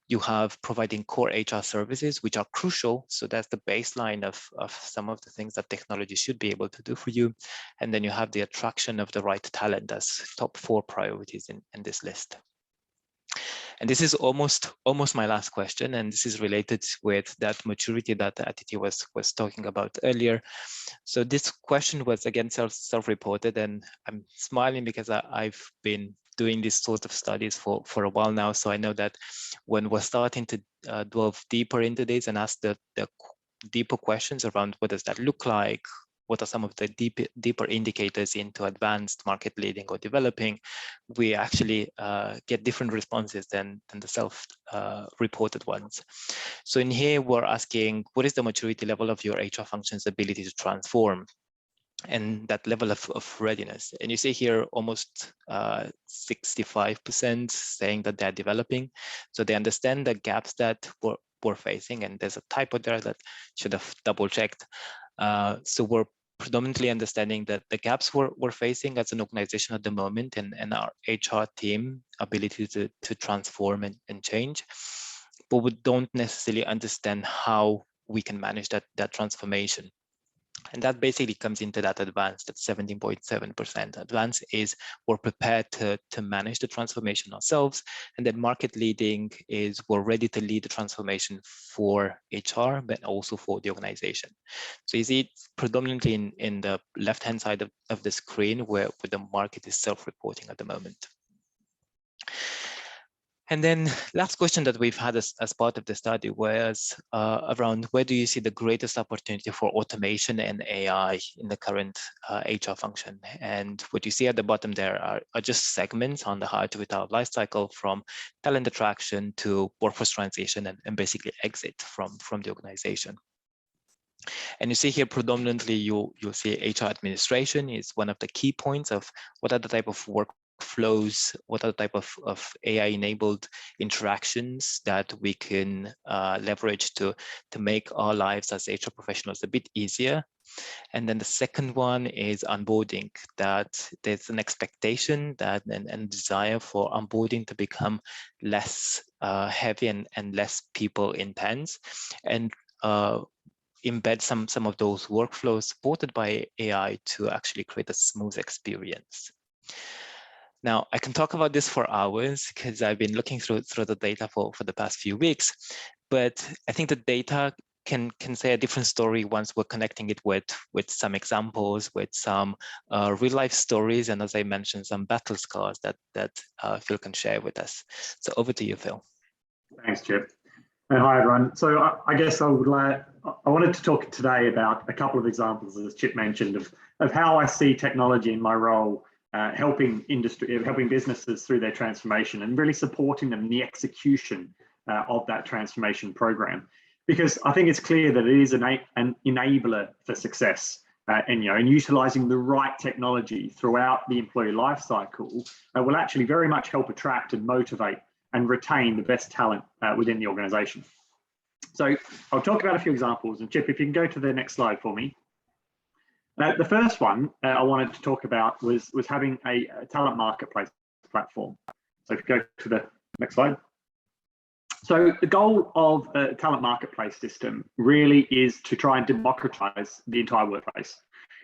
You have providing core HR services, which are crucial. So that's the baseline of some of the things that technology should be able to do for you. And then you have the attraction of the right talent as top 4 priorities in this list. And this is almost my last question, and this is related with that maturity that Aditi was talking about earlier. So this question was again self-reported, and I'm smiling because I've been doing this sort of studies for a while now. So I know that when we're starting to delve deeper into this and ask the deeper questions around what does that look like, what are some of the deeper indicators into advanced market leading or developing, we actually get different responses than the self-reported ones. So in here, we're asking, what is the maturity level of your HR function's ability to transform? And that level of readiness. And you see here almost 65% saying that they're developing. So they understand the gaps that we're facing, and there's a typo there that should have double checked. So we're predominantly understanding that the gaps we're facing as an organization at the moment and our HR team ability to transform and change. but we don't necessarily understand how we can manage that transformation. And that basically comes into that advanced, that 17.7%. Advanced is we're prepared to manage the transformation ourselves, and then market leading is we're ready to lead the transformation for HR, but also for the organization. So you see it predominantly in the left-hand side of the screen where the market is self-reporting at the moment. And then last question that we've had as part of the study was around where do you see the greatest opportunity for automation and AI in the current HR function? And what you see at the bottom there are just segments on the hire to retire life cycle, from talent attraction to workforce transition and basically exit from the organization. And you see here predominantly you'll see HR administration is one of the key points of what are the type of workflows, what are the type of AI-enabled interactions that we can leverage to make our lives as HR professionals a bit easier. And then the second one is onboarding, that there's an expectation that and desire for onboarding to become less heavy and less people intense, and embed some of those workflows supported by AI to actually create a smooth experience. Now, I can talk about this for hours because I've been looking through the data for the past few weeks, but I think the data can say a different story once we're connecting it with some examples, with some real life stories, and as I mentioned, some battle scars that Phil can share with us. So over to you, Phil. Thanks, Chip. And hi, everyone. So I guess I wanted to talk today about a couple of examples, as Chip mentioned, of how I see technology in my role helping businesses through their transformation and really supporting them in the execution of that transformation program. Because I think it's clear that it is an enabler for success, and utilizing the right technology throughout the employee life cycle will actually very much help attract and motivate and retain the best talent within the organization. So I'll talk about a few examples, and Chip, if you can go to the next slide for me. The first one I wanted to talk about was having a talent marketplace platform. So if you go to the next slide. So the goal of a talent marketplace system really is to try and democratize the entire workplace,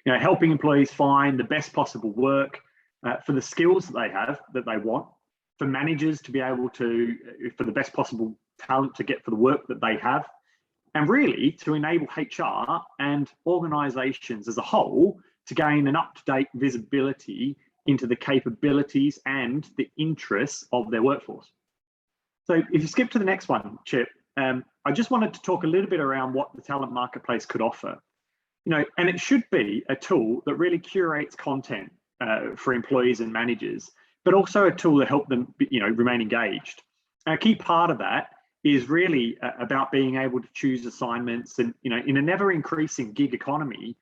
helping employees find the best possible work for the skills that they have, that they want, for managers to be able to, for the best possible talent to get for the work that they have, and really to enable HR and organizations as a whole to gain an up-to-date visibility into the capabilities and the interests of their workforce. So if you skip to the next one, Chip, I just wanted to talk a little bit around what the talent marketplace could offer. And it should be a tool that really curates content for employees and managers, but also a tool that helps them, remain engaged. And a key part of that is really about being able to choose assignments, and in a never increasing gig economy,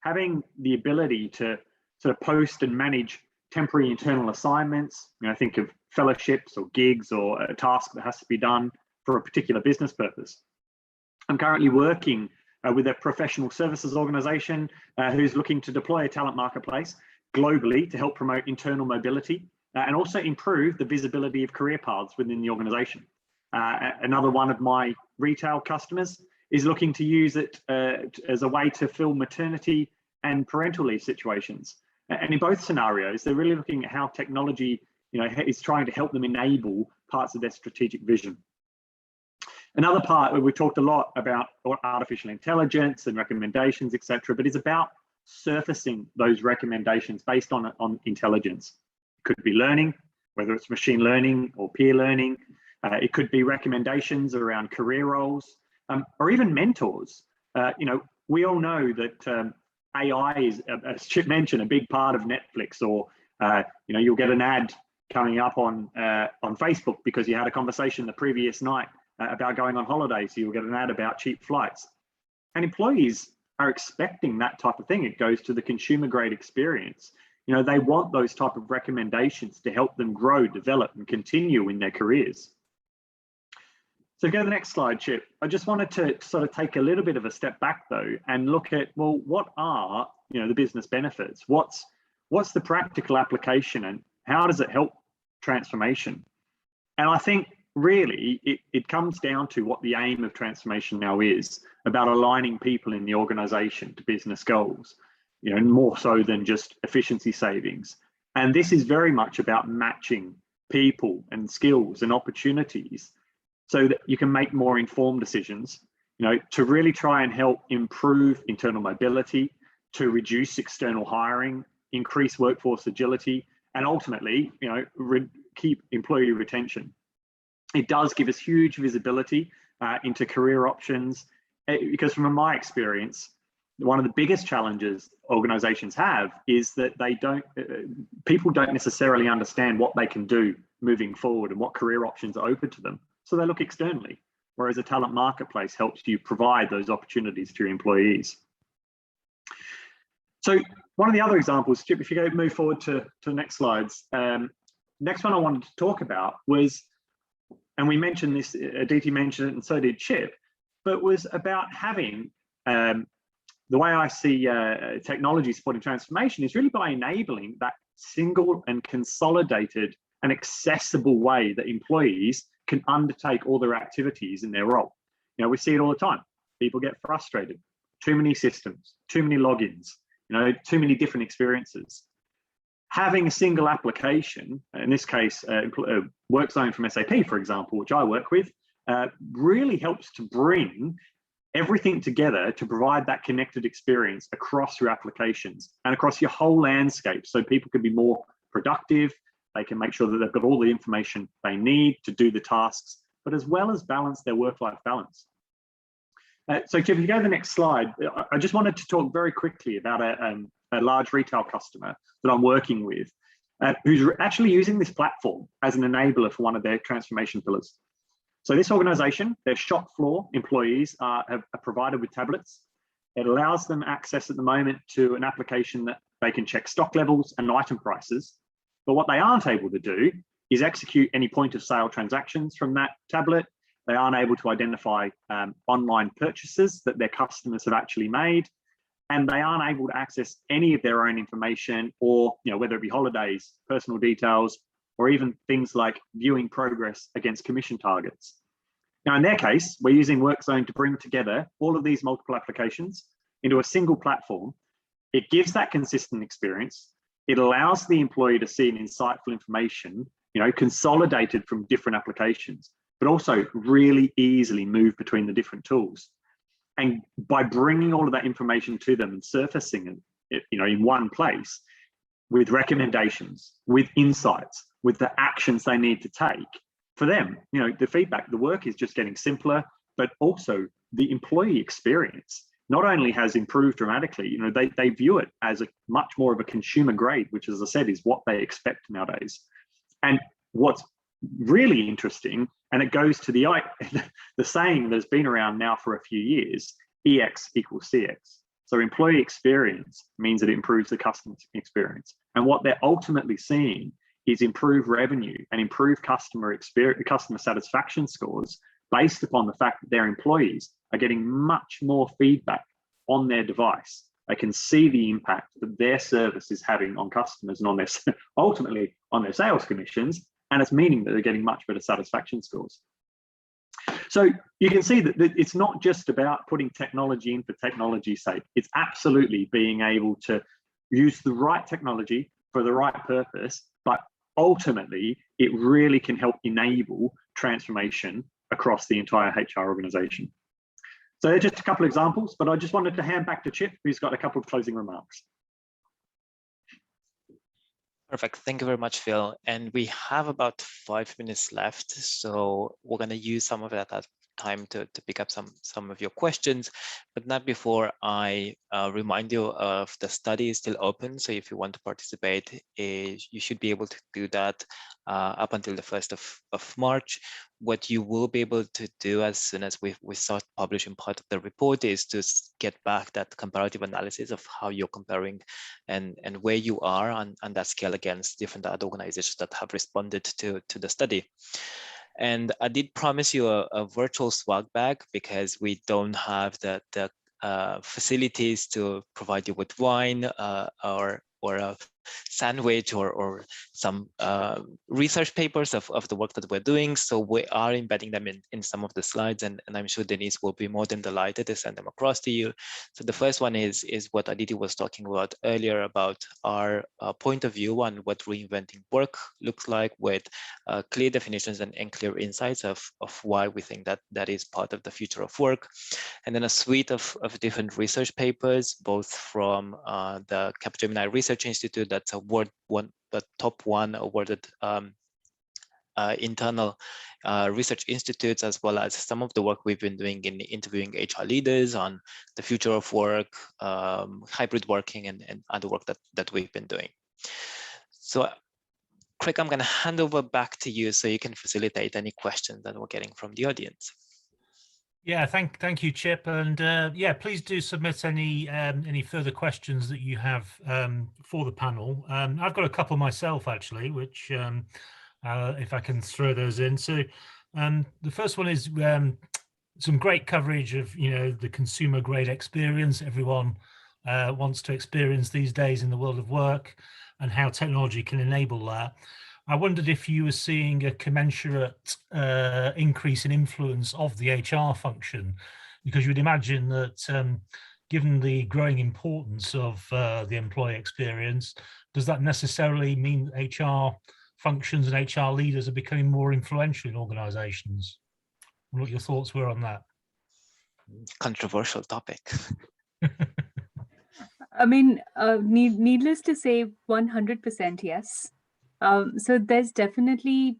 having the ability to sort of post and manage temporary internal assignments. Think of fellowships or gigs or a task that has to be done for a particular business purpose. I'm currently working with a professional services organization who's looking to deploy a talent marketplace globally to help promote internal mobility and also improve the visibility of career paths within the organization. Another one of my retail customers is looking to use it as a way to fill maternity and parental leave situations. And in both scenarios, they're really looking at how technology, is trying to help them enable parts of their strategic vision. Another part where we talked a lot about artificial intelligence and recommendations, etc., but it's about surfacing those recommendations based on intelligence. It could be learning, whether it's machine learning or peer learning. It could be recommendations around career roles, or even mentors. We all know that AI is, as Chip mentioned, a big part of Netflix, or you'll get an ad coming up on Facebook because you had a conversation the previous night about going on holiday, so you'll get an ad about cheap flights. And employees are expecting that type of thing. It goes to the consumer grade experience. They want those type of recommendations to help them grow, develop, and continue in their careers. So go to the next slide, Chip. I just wanted to sort of take a little bit of a step back though and look at, well, what are the business benefits? What's the practical application, and how does it help transformation? And I think really, it comes down to what the aim of transformation now is, about aligning people in the organization to business goals, more so than just efficiency savings. And this is very much about matching people and skills and opportunities so that you can make more informed decisions, to really try and help improve internal mobility, to reduce external hiring, increase workforce agility, and ultimately, keep employee retention. It does give us huge visibility into career options, because from my experience, one of the biggest challenges organizations have is that people don't necessarily understand what they can do moving forward and what career options are open to them. So they look externally, whereas a talent marketplace helps you provide those opportunities to your employees. So one of the other examples, Chip, if you move forward to the next slides, next one I wanted to talk about was, and we mentioned this, Aditi mentioned it and so did Chip, but was about having, the way I see technology supporting transformation is really by enabling that single and consolidated and accessible way that employees can undertake all their activities in their role. We see it all the time. People get frustrated. Too many systems, too many logins, too many different experiences. Having a single application, in this case, WorkZone from SAP, for example, which I work with, really helps to bring everything together to provide that connected experience across your applications and across your whole landscape, so people can be more productive. They can make sure that they've got all the information they need to do the tasks, but as well as balance their work-life balance. So Chip, if you go to the next slide, I just wanted to talk very quickly about a large retail customer that I'm working with, who's actually using this platform as an enabler for one of their transformation pillars. So this organization, their shop floor employees are provided with tablets. It allows them access at the moment to an application that they can check stock levels and item prices. But what they aren't able to do is execute any point of sale transactions from that tablet. They aren't able to identify online purchases that their customers have actually made. And they aren't able to access any of their own information, or whether it be holidays, personal details, or even things like viewing progress against commission targets. Now, in their case, we're using WorkZone to bring together all of these multiple applications into a single platform. It gives that consistent experience. It allows the employee to see an insightful information, consolidated from different applications, but also really easily move between the different tools. And by bringing all of that information to them and surfacing it, in one place, with recommendations, with insights, with the actions they need to take, for them, the feedback, the work is just getting simpler, but also the employee experience not only has improved dramatically, they view it as a much more of a consumer grade, which, as I said, is what they expect nowadays. And what's really interesting, and it goes to the saying that's been around now for a few years, EX equals CX. So employee experience means that it improves the customer experience. And what they're ultimately seeing is improved revenue and improved customer satisfaction scores based upon the fact that their employees are getting much more feedback on their device. They can see the impact that their service is having on customers and on their, ultimately on their sales commissions, and it's meaning that they're getting much better satisfaction scores. So you can see that it's not just about putting technology in for technology's sake. It's absolutely being able to use the right technology for the right purpose, but ultimately it really can help enable transformation across the entire HR organization. So they're just a couple of examples, but I just wanted to hand back to Chip, who's got a couple of closing remarks. Perfect. Thank you very much, Phil. And we have about 5 minutes left, so we're going to use some of that time to pick up some of your questions, but not before I remind you of the study is still open. So if you want to participate, you should be able to do that up until the 1st of March. What you will be able to do as soon as we start publishing part of the report is to get back that comparative analysis of how you're comparing and where you are on that scale against different other organizations that have responded to the study. And I did promise you a virtual swag bag because we don't have the facilities to provide you with wine or a sandwich or some research papers of the work that we're doing. So we are embedding them in some of the slides, and I'm sure Denise will be more than delighted to send them across to you. So the first one is what Aditi was talking about earlier about our point of view on what reinventing work looks like, with clear definitions and clear insights of why we think that is part of the future of work. And then a suite of different research papers, both from the Capgemini Research Institute, that's the top one awarded internal research institutes, as well as some of the work we've been doing in interviewing HR leaders on the future of work, hybrid working, and other work that we've been doing. So Craig, I'm going to hand over back to you so you can facilitate any questions that we're getting from the audience. Yeah, thank you, Chip, and yeah, please do submit any further questions that you have for the panel. I've got a couple myself actually, which if I can throw those in. So the first one is some great coverage of the consumer grade experience everyone wants to experience these days in the world of work, and how technology can enable that. I wondered if you were seeing a commensurate increase in influence of the HR function, because you would imagine that given the growing importance of the employee experience, does that necessarily mean HR functions and HR leaders are becoming more influential in organizations? What your thoughts were on that? Controversial topic. I mean, needless to say, 100% yes. So there's definitely,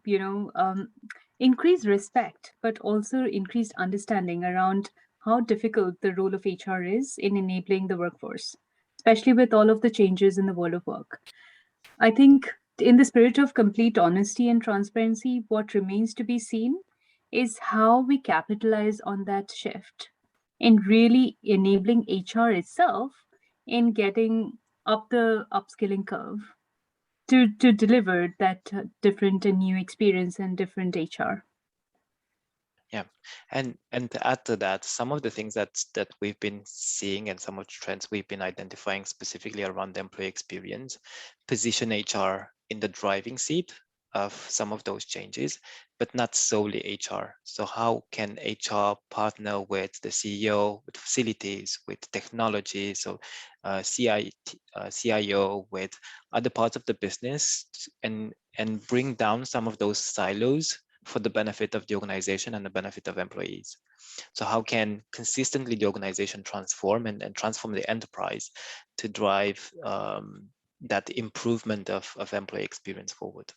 increased respect, but also increased understanding around how difficult the role of HR is in enabling the workforce, especially with all of the changes in the world of work. I think in the spirit of complete honesty and transparency, what remains to be seen is how we capitalize on that shift in really enabling HR itself in getting up the upskilling curve to deliver that different and new experience and different HR. Yeah, and to add to that, some of the things that we've been seeing and some of the trends we've been identifying specifically around the employee experience position HR in the driving seat of some of those changes, but not solely HR. So how can HR partner with the CEO, with facilities, with technology, so CIO, with other parts of the business, and bring down some of those silos for the benefit of the organization and the benefit of employees. So how can consistently the organization transform and transform the enterprise to drive that improvement of employee experience forward?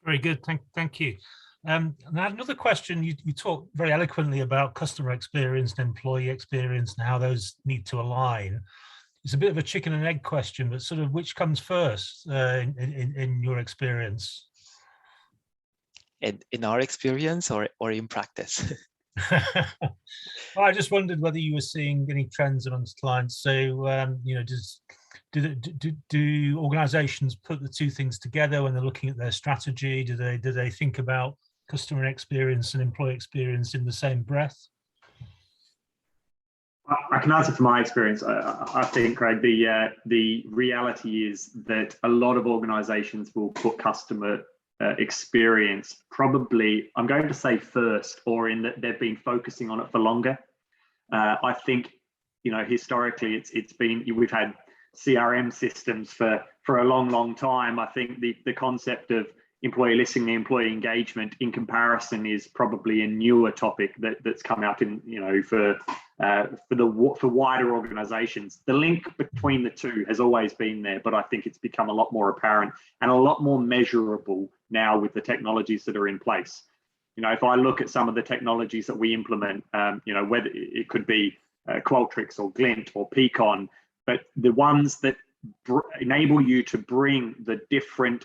Very good, thank you. Now another question, you talk very eloquently about customer experience and employee experience and how those need to align. It's a bit of a chicken and egg question, but sort of which comes first in your experience? In our experience or in practice? Well, I just wondered whether you were seeing any trends amongst clients. So, do organizations put the two things together when they're looking at their strategy? Do they think about customer experience and employee experience in the same breath? I can answer from my experience. I think, Craig, the reality is that a lot of organizations will put customer experience probably, I'm going to say first, or in that they've been focusing on it for longer. I think, historically it's been, we've had CRM systems for a long time. I think the concept of employee listening, employee engagement in comparison is probably a newer topic that's come out in, for wider organizations. The link between the two has always been there, but I think it's become a lot more apparent and a lot more measurable now with the technologies that are in place. If I look at some of the technologies that we implement, whether it could be Qualtrics or Glint or Peakon, but the ones that enable you to bring the different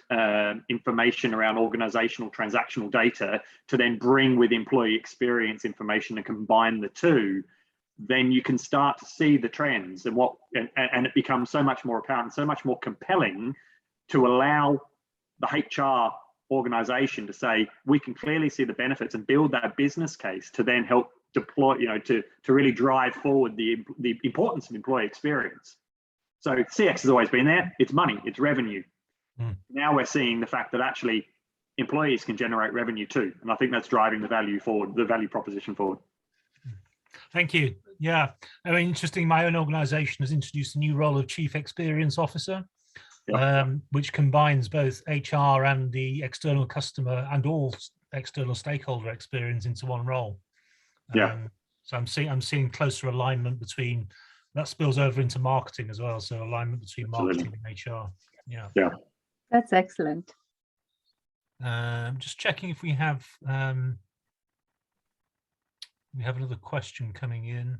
information around organizational transactional data to then bring with employee experience information and combine the two, then you can start to see the trends and it becomes so much more apparent, so much more compelling to allow the HR organization to say, we can clearly see the benefits and build that business case to then help deploy, to really drive forward the importance of employee experience. So CX has always been there. It's money, it's revenue. Now we're seeing the fact that actually employees can generate revenue too. And I think that's driving the value forward, the value proposition forward. Thank you. Yeah, I mean, interesting. My own organization has introduced a new role of Chief Experience Officer, which combines both HR and the external customer and all external stakeholder experience into one role. So I'm seeing closer alignment between that spills over into marketing as well. So alignment between marketing and HR. Yeah. That's excellent. Just checking if we have another question coming in.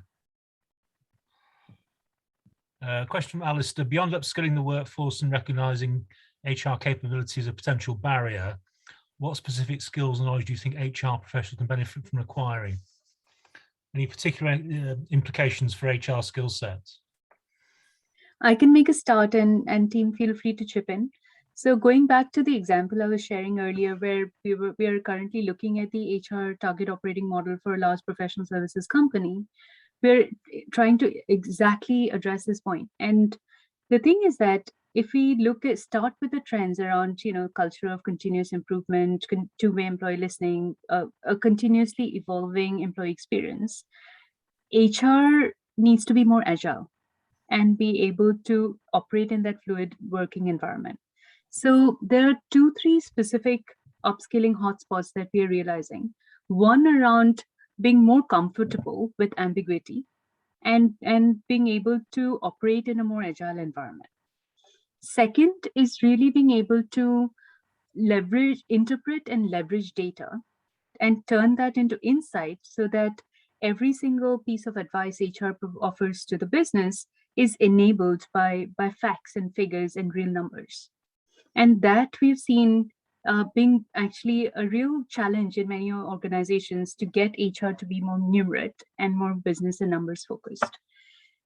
Question from Alistair: beyond upskilling the workforce and recognizing HR capability as a potential barrier, what specific skills and knowledge do you think HR professionals can benefit from acquiring? Any particular implications for HR skill sets? I can make a start, and team, feel free to chip in. So going back to the example I was sharing earlier, where we are currently looking at the HR target operating model for a large professional services company, we're trying to exactly address this point. And the thing is that if we start with the trends around, culture of continuous improvement, two-way employee listening, a continuously evolving employee experience, HR needs to be more agile and be able to operate in that fluid working environment. So there are 2-3 specific upskilling hotspots that we are realizing. One around being more comfortable with ambiguity and being able to operate in a more agile environment. Second is really being able to interpret and leverage data and turn that into insight so that every single piece of advice HR offers to the business is enabled by facts and figures and real numbers. And that we've seen being actually a real challenge in many organizations to get HR to be more numerate and more business and numbers focused.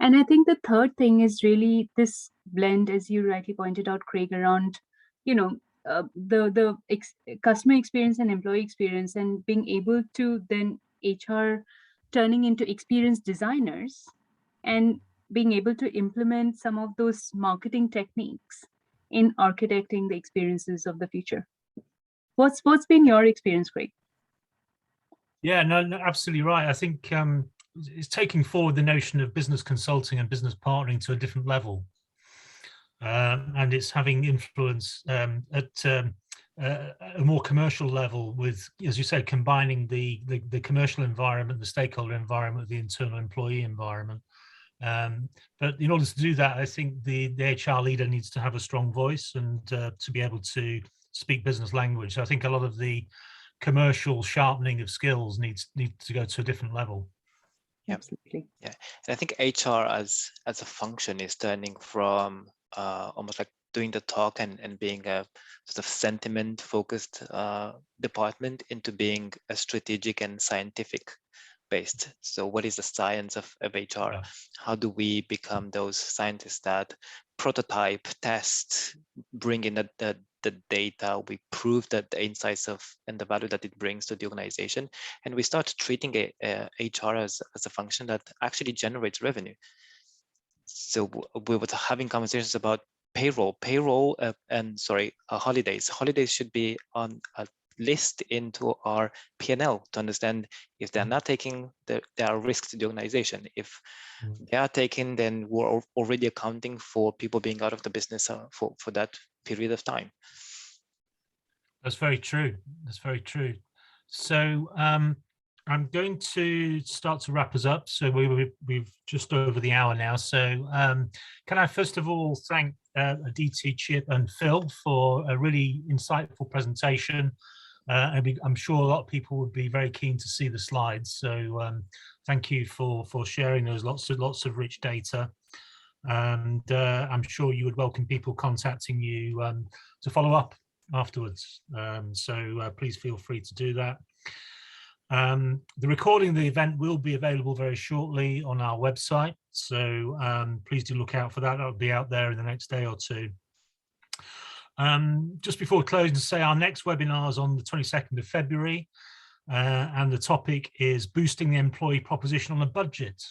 And I think the third thing is really this blend, as you rightly pointed out, Craig, around, the customer experience and employee experience, and being able to then HR turning into experience designers and being able to implement some of those marketing techniques in architecting the experiences of the future. What's been your experience, Craig? Yeah, no, absolutely right. I think it's taking forward the notion of business consulting and business partnering to a different level. And it's having influence at a more commercial level with, as you said, combining the commercial environment, the stakeholder environment, the internal employee environment. But in order to do that, I think the HR leader needs to have a strong voice and to be able to speak business language. So I think a lot of the commercial sharpening of skills needs to go to a different level. Yeah. Absolutely. Yeah, and I think HR as a function is turning from almost like doing the talk and being a sort of sentiment focused department into being a strategic and scientific based. So what is the science of HR? Yeah. How do we become those scientists that prototype, test, bring in the data, we prove that the insights and the value that it brings to the organization, and we start treating HR as a function that actually generates revenue. So we were having conversations about payroll and holidays. Holidays should be on a list into our P&L to understand if they're not taking, there are risks to the organization. If they are taken, then we're already accounting for people being out of the business for that period of time. That's very true. That's very true. So I'm going to start to wrap us up. So we've just over the hour now. So can I first of all thank Aditi, Chip and Phil for a really insightful presentation. I'm sure a lot of people would be very keen to see the slides. So thank you for sharing those lots of rich data. And I'm sure you would welcome people contacting you to follow up afterwards. So please feel free to do that. The recording of the event will be available very shortly on our website. So please do look out for that. That'll be out there in the next day or two. Just before closing, to say our next webinar is on the 22nd of February, and the topic is boosting the employee proposition on a budget,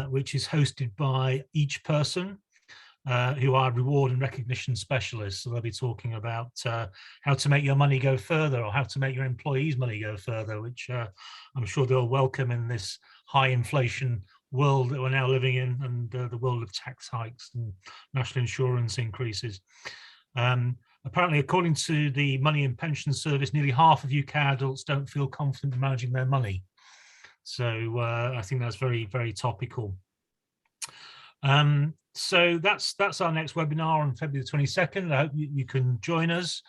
which is hosted by each person. who are reward and recognition specialists. So they'll be talking about how to make your money go further, or how to make your employees' money go further, which I'm sure they'll welcome in this high inflation world that we're now living in, and the world of tax hikes and national insurance increases. Apparently, according to the Money and Pension Service, nearly half of UK adults don't feel confident in managing their money. So I think that's very, very topical. So that's our next webinar on February the 22nd. I hope you can join us.